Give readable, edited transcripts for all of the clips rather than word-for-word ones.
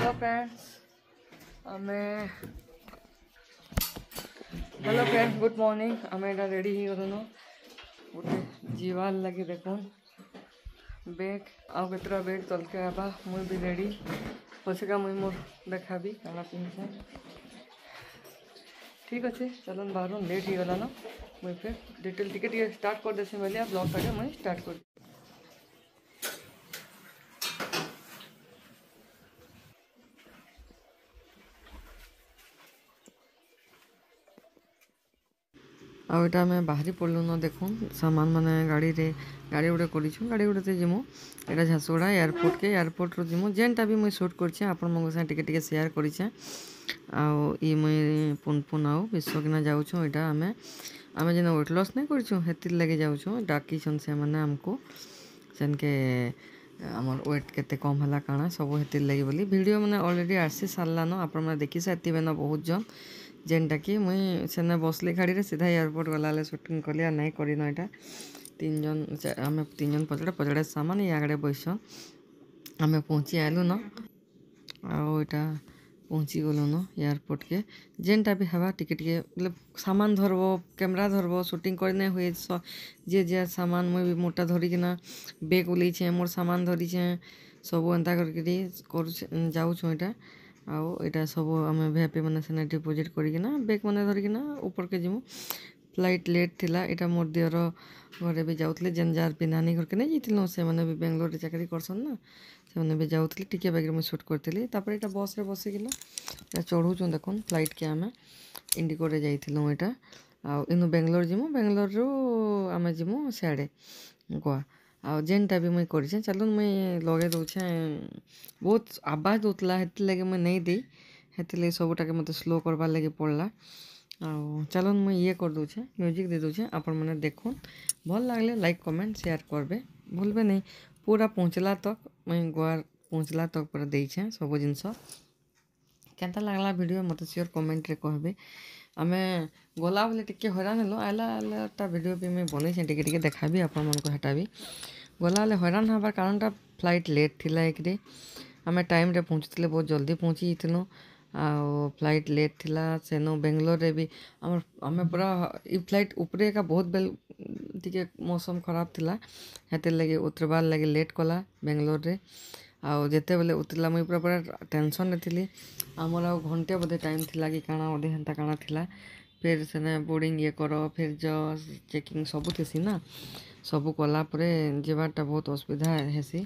Hello friends good morning आम एटा ready ही गलुन गोटे जीवार लगे देखो बेग आउ केतरा बेग तलके आबा मुई भी रेडी पछेका मुई मोर देखाबी काना पिंधे ठीक अच्छे चलन बाहर लेट ही गला ना मुई फिर डिटेल टिके स्टार्ट कर देसी बोलिए ब्लॉग टाके मुई स्टार्ट कर आटा आम बाहरी पड़लु न देखूँ सामान माने गाड़ी गुड़े करूँ गाड़ी गुड़े जिमु यहाँ झारसुगुड़ा एयरपोर्ट रू जिमु जेनटा भी मुझे सुट कर टिके सेयार करे आई मुई पुनपुन आउ विश्वकिना जाऊँ यहाँ आम जेन वेट लॉस नहीं कर लगे जाऊँ डाकी से मैंने आमको सेनके आमर वेट केते कम है काना सब हेतिर लगे बोली वीडियो मैंने ऑलरेडी आसी सारान आपण मैंने देखी सारी ना बहुत जन जेनटा कि मुई सेने बसली गाड़ी रे सीधा एयरपोर्ट गला सुटिंग कली और नहीं करना यहाँ तीन जन आम तीन जन पचड़े सामान ये आगे बैसन आम पहुँची आलु न आटा पहुँची गलु न एयरपोर्ट के जेनटा भी हवा टिके मतलब सामान धरब कैमरा धरब शूटिंग करने हुए जे जे सामान मुई भी मोटा धरिकिना बेग उलैछे मोर सामान धरीछे सब एंता कर जाऊँ यहाँ आटा सब आम वीआईपी मैंने से डिपोजिट करना बेग मैंने धरिकिना ऊपर के जिमु फ्लाइट लेट थिला इटा मोर दियर घरे भी जाऊले जेन जार भी नानी घर के नहीं जाइल से मैंने भी बेंगलोर चाकरी करसन ना से मैंने भी जाऊली टिके बैग में सुट करी तापर यहाँ बस रे बसिकिना चढ़ू देख फ्लाइट के आम इंडिगो जाइलु यहाँ आनु बेंगलोर जिमु बेंगलोर रू आम जिमु सियाड़े गोवा आ जेनटा भी मुई कर चलो मुई लगे दूचे बहुत आवाज होता है लगे मुई नहीं दी हेती सबूटा मत स्लो करवार लगे पड़ला चलो मुई ये कर दूचे म्यूजिक दे दूचे आपण मैंने देखो भल लगले लाइक कमेंट शेयर करबे भूलबे नहीं पूरा पहुँचला तक मुई गोवा पहुँचला तक पूरा देछे सब जिनस केनता लागला वीडियो मत श्योर कमेंट रे कहबे आमे गला बोले टिके हैरान हेलो आला वीडियो भी मुझे बनई टिके देखाबी आपण मन को हटा भी गला बेले हैरान हबार कारणटा फ्लाइट लेट थिला एक आम टाइम रे पहुँचुले बहुत जल्दी पहुँची जाइलु फ्लाइट लेट थिला सेनो बेंगलोर रे भी आम पूरा फ्लाइट उपरे का बहुत बेल टिके मौसम खराब थिला हेतिर लगे उतरबार लगे लेट कला बेंगलोर रे जिते बेले उतरला मुई पूरा पूरा टेंशन रे थिली आमर आ घंटे बोधे टाइम थिला कि काଣା बोधे हेन्ता काଣା थिला फिर सेने बोर्डिंग ये कर फिर जज चेकिंग सबू थी ना सबू कला जीवारटा बहुत असुविधा हेसी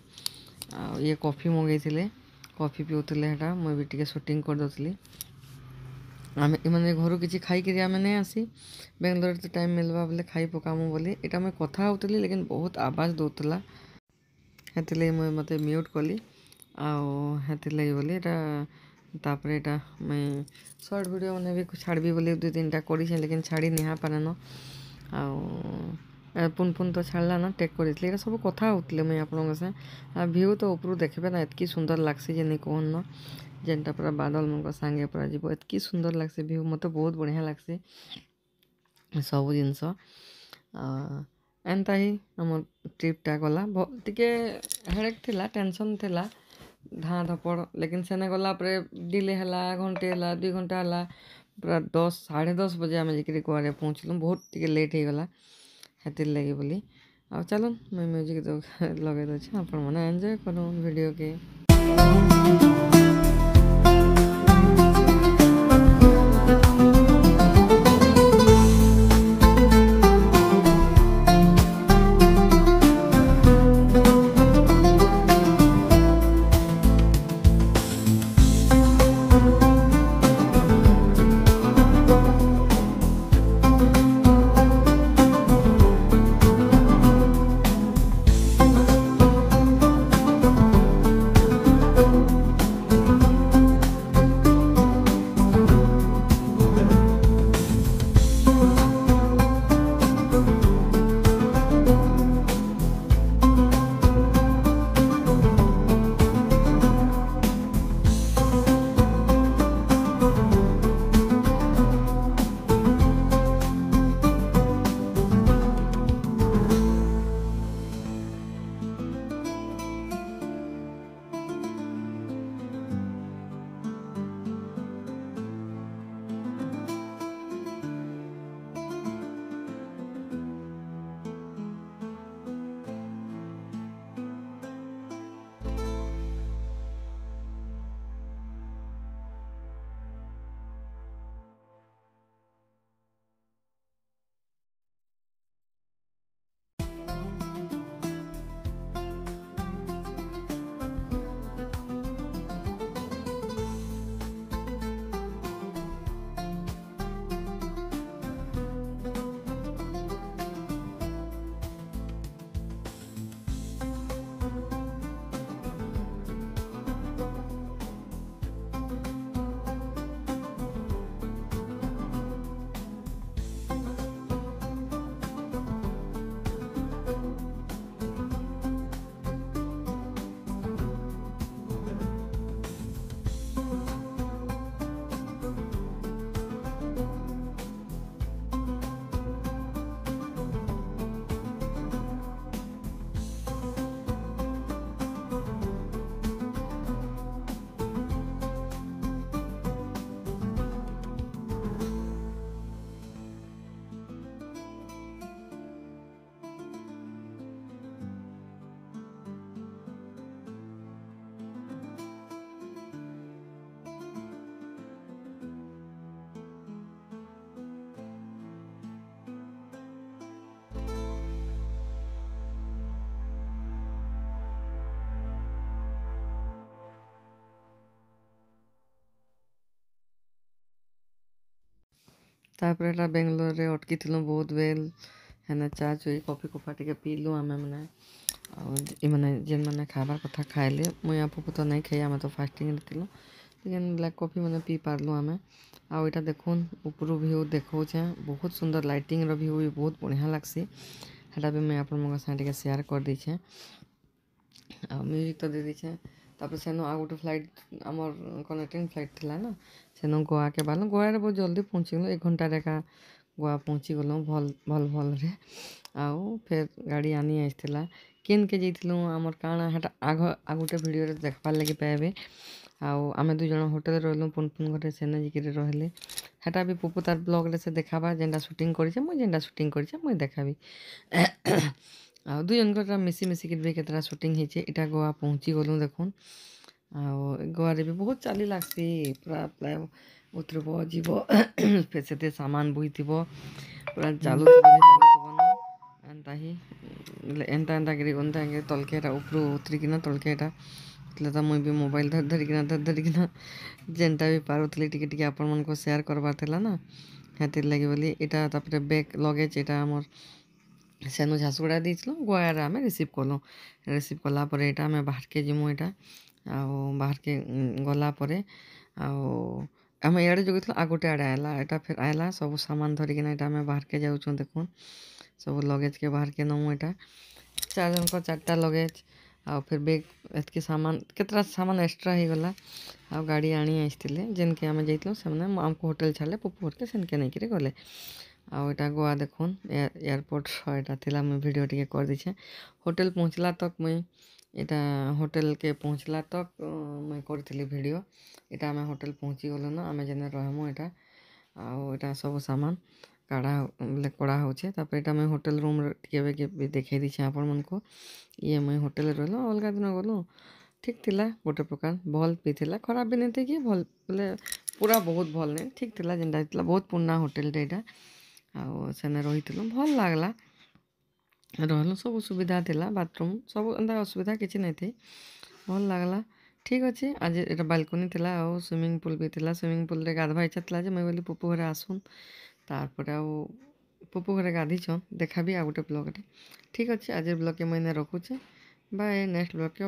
ये कॉफी मंगई कॉफी पीऊले हेटा मुई भी टिके शूटिंग कर दउतली आम मैंने घर किसी खाई आम नहीं आसी बेंगलोर तो टाइम मिलवा बोले खाई पकामु बोली यहाँ मुझे कथा होतली लेकिन बहुत आवाज दौला हेती मुझे मत म्यूट कली आती बोली तापर यहाँ मुई शॉर्ट वीडियो मैंने भी छाड़बी बोली 2-3टा कर लेकिन छाड़ी निहा पारेन पुन तो छाड़ला ना टेक कर सब कथा होते मुई आप से भ्यू तो ऊपर देखबे ना एतकी सुंदर लागसी जे नहीं कहन न जेनटा पूरा बादल मन सांगे पूरा जीव एतकी सुंदर लागसी भ्यू मत बहुत बढ़िया लागसी सब जिनस एंता ही आम ट्रिपटा गला टिके हेडेक थिला टेंशन थिला धाँ धपड़ लेकिन सेने गला डिले है घंटे है 2 घंटा है पूरा 10-10:30 बजे आम जाकर गोवा पहुँचलु बहुत टिके लेट हो गला हेतिर लगे बोली चलो मैं म्यूजिक लगे दूचे आपण मैंने एंजॉय करूँ वीडियो के। ତାପରେ ଏଟା ବେଙ୍ଗଲୋରରେ ଅଟକିଥିଲୁ ବହୁତ ବେଲ ହେନେ ଚା ଚୁଇ କଫି କଫା ଟିକେ ପିଇଲୁ ଆମେ ମାନେ ଆଉ ଏମାନେ ଯେନ୍ମାନେ ଖାଇବାର୍ କଥା ଖାଇଲେ ମୁଇଁ ଆପକୁ ତ ନାଇଁ ଖାଇ ଆମେ ତ ଫାଷ୍ଟିଂରେ ଥିଲୁ ଯେନ୍ ବ୍ଲାକ୍ କଫି ମାନେ ପିଇ ପାରଲୁ ଆମେ ଆଉ ଏଇଟା ଦେଖୁନ୍ ଉପରୁ ଭିଉ ଦେଖଉଛେ ବହୁତ ସୁନ୍ଦର ଲାଇଟିଂର ଭିଉ ବି ବହୁତ ବଢ଼ିଆ ଲାଗ୍ସି ହେଟା ବି ମୁଇଁ ଆପଣମାନଙ୍କ ସାଙ୍ଗେ ଟିକେ ସେୟାର କରିଦେଇଛେ ଆଉ ମ୍ୟୁଜିକ୍ ତ ଦେଇଦେଇଛେ ତାପରେ ସେନୁ ଆଉ ଗୋଟେ ଫ୍ଲାଇଟ୍ ଆମର କନେକ୍ଟିଂ ଫ୍ଲାଇଟ୍ ଥିଲା ନା ସେନୁ ଗୋଆକେ ବାହାରଲୁ ଗୋଆରେ ବହୁତ ଜଲ୍ଦି ପହଞ୍ଚିଗଲୁ 1 ଘଣ୍ଟାରେ ଏକା ଗୋଆ ପହଞ୍ଚିଗଲୁ ଭଲରେ ଆଉ ଫେର୍ ଗାଡ଼ି ଆନି ଆସିଥିଲା କେନ୍କେ ଯାଇଥିଲୁ ଆମର କାଣା ହେଟା ଆଗ ଗୋଟେ ଭିଡ଼ିଓରେ ଦେଖ୍ବାର୍ ଲାଗି ପାଇବେ ଆଉ ଆମେ 2 ଜଣ ହୋଟେଲରେ ରହିଲୁ ପୁନ୍ ଘରେ ସେନେ ଯାଇକିରି ରହିଲେ ହେଟା ବି ପୁପୁ ତାର ବ୍ଲଗ୍ରେ ସେ ଦେखाବା ଯେନ୍ଟା ସୁଟିଂ କରିଛେ ମୁଇଁ ଯେନ୍ଟା ସୁଟିଂ କରିଛେ ମୁଇଁ ଦେखाବି ଆଉ 2 ଜଣଙ୍କର ମିଶିକିରି ବି କେତେଟା ସୁଟିଂ ହେଇଛେ ଇଟା ଗୋଆ ପହଞ୍ଚି ଗଲୁ ଦେଖୁନ୍ ଆଉ ଗୋଆରେ ବି ବହୁତ ଚାଲି ଲାଗ୍ସି ପୁରା ପ୍ରାୟ ଉତରିବ ଯିବ ଫେର୍ ସେତେ ସାମାନ ବୋହିଥିବ ପୁରା ଚାଲୁଥିବ ନା ଏନ୍ତା ହିଁ ଏନ୍ତା ତଲ୍କେ ଏଟା ଉପରୁ ଉତରିକିନା ତଲ୍କେ ଏଟା ତ ମୁଇଁ ବି ମୋବାଇଲ୍ ଧରିକିନା ଯେନ୍ଟା ବି ପାରୁଥିଲି ଟିକେ ଟିକେ ଆପଣମାନଙ୍କୁ ସେୟାର କରବାର୍ ଥିଲା ନା ହେଥିର୍ ଲାଗି ବୋଲି ଏଇଟା ତାପରେ ବ୍ୟାଗ୍ ଲଗେଜ୍ ଏଇଟା ଆମର୍ ସେନୁ ଝାରସୁଗୁଡ଼ା ଦେଇଥିଲୁ ଗୋଆରେ ଆମେ ରିସିଭ୍ କଲୁ ରିସିଭ୍ କଲା ପରେ ଏଇଟା ଆମେ ବାହାରକେ ଯିମୁ ଏଇଟା ଆଉ ବାହାରକେ ଗଲା ପରେ ଆଉ ଆମେ ଇଆଡ଼େ ଜଗିଥିଲୁ ଆଉ ଗୋଟେ ଆଡ଼େ ଆଇଲା ଏଇଟା ଫେର୍ ଆଇଲା ସବୁ ସାମାନ ଧରିକିନା ଏଇଟା ଆମେ ବାହାରକେ ଯାଉଛୁଁ ଦେଖୁନ୍ ସବୁ ଲଗେଜ୍କେ ବାହାରକେ ନମୁ ଏଇଟା 4 ଜଣଙ୍କ 4ଟା ଲଗେଜ୍ ଆଉ ଫେର୍ ବେଗ୍ ଏତ୍କି ସାମାନ କେତେଟା ସାମାନ ଏକ୍ସଟ୍ରା ହେଇଗଲା ଆଉ ଗାଡ଼ି ଆଣି ଆସିଥିଲେ ଯେନ୍କେ ଆମେ ଯାଇଥିଲୁ ସେମାନେ ଆମକୁ ହୋଟେଲ୍ ଛାଡ଼ିଲେ ପୁପୁ ଘରକେ ସେନ୍କେ ନେଇକିରି ଗଲେ ଆଉ ଏଇଟା ଗୋଆ ଦେଖୁନ୍ ଏୟାରପୋର୍ଟର ଏଇଟା ଥିଲା ମୁଇଁ ଭିଡ଼ିଓ ଟିକେ କରିଦେଇଛେ ହୋଟେଲ୍ ପହଞ୍ଚିଲା ତକ୍ ମୁଇଁ ଏଇଟା ହୋଟେଲ୍କେ ପହଞ୍ଚିଲା ତକ୍ ମୁଇଁ କରିଥିଲି ଭିଡ଼ିଓ ଏଇଟା ଆମେ ହୋଟେଲ୍ ପହଞ୍ଚି ଗଲୁ ନା ଆମେ ଯେନେ ରହମୁ ଏଇଟା ଆଉ ଏଇଟା ସବୁ ସାମାନ କଡ଼ା ହଉଛେ ତାପରେ ଏଇଟା ମୁଇଁ ହୋଟେଲ୍ ରୁମ୍ରେ ଟିକେ ବି ଦେଖେଇ ଦେଇଛେ ଆପଣମାନଙ୍କୁ ଇଏ ମୁଇଁ ହୋଟେଲ୍ରେ ରହିଲୁ ଅଲଗା ଦିନ ଗଲୁ ଠିକ୍ ଥିଲା ଗୋଟେ ପ୍ରକାର ଭଲ୍ ବି ଥିଲା ଖରାପ ବି ନାଇଁ କି ଭଲ୍ ବୋଲେ ପୁରା ବହୁତ ଭଲ୍ ନାଇଁ ଠିକ୍ ଥିଲା ଯେନ୍ଟା ହେଇଥିଲା ବହୁତ ପୁରୁଣା ହୋଟେଲ୍ଟେ ଏଇଟା ଆଉ ସେନେ ରହିଥିଲୁ ଭଲ୍ ଲାଗ୍ଲା ରହିଲୁ ସବୁ ସୁବିଧା ଥିଲା ବାଥରୁମ୍ ସବୁ ଏନ୍ତା ଅସୁବିଧା କିଛି ନାଇଁ ଥି ଭଲ୍ ଲାଗ୍ଲା ଠିକ୍ ଅଛି ଆଜି ଏଇଟା ବାଲ୍କୋନି ଥିଲା ଆଉ ସୁଇମିଂ ପୁଲ୍ ବି ଥିଲା ସୁଇମିଂ ପୁଲ୍ରେ ଗାଧବା ଇଚ୍ଛା ଥିଲା ଯେ ମୁଇଁ ବୋଲି ପୁପୁ ଘରେ ଆସୁନ୍ ତାପରେ ଆଉ ପୁପୁ ଘରେ ଗାଧିଛନ୍ ଦେखाବି ଆଉ ଗୋଟେ ବ୍ଲଗ୍ରେ ଠିକ୍ ଅଛି ଆଜିର ବ୍ଲଗ୍କେ ମୁଇଁ ଏନେ ରଖୁଛେ ବାଏ ନେକ୍ସଟ୍ ବ୍ଲଗ୍କେ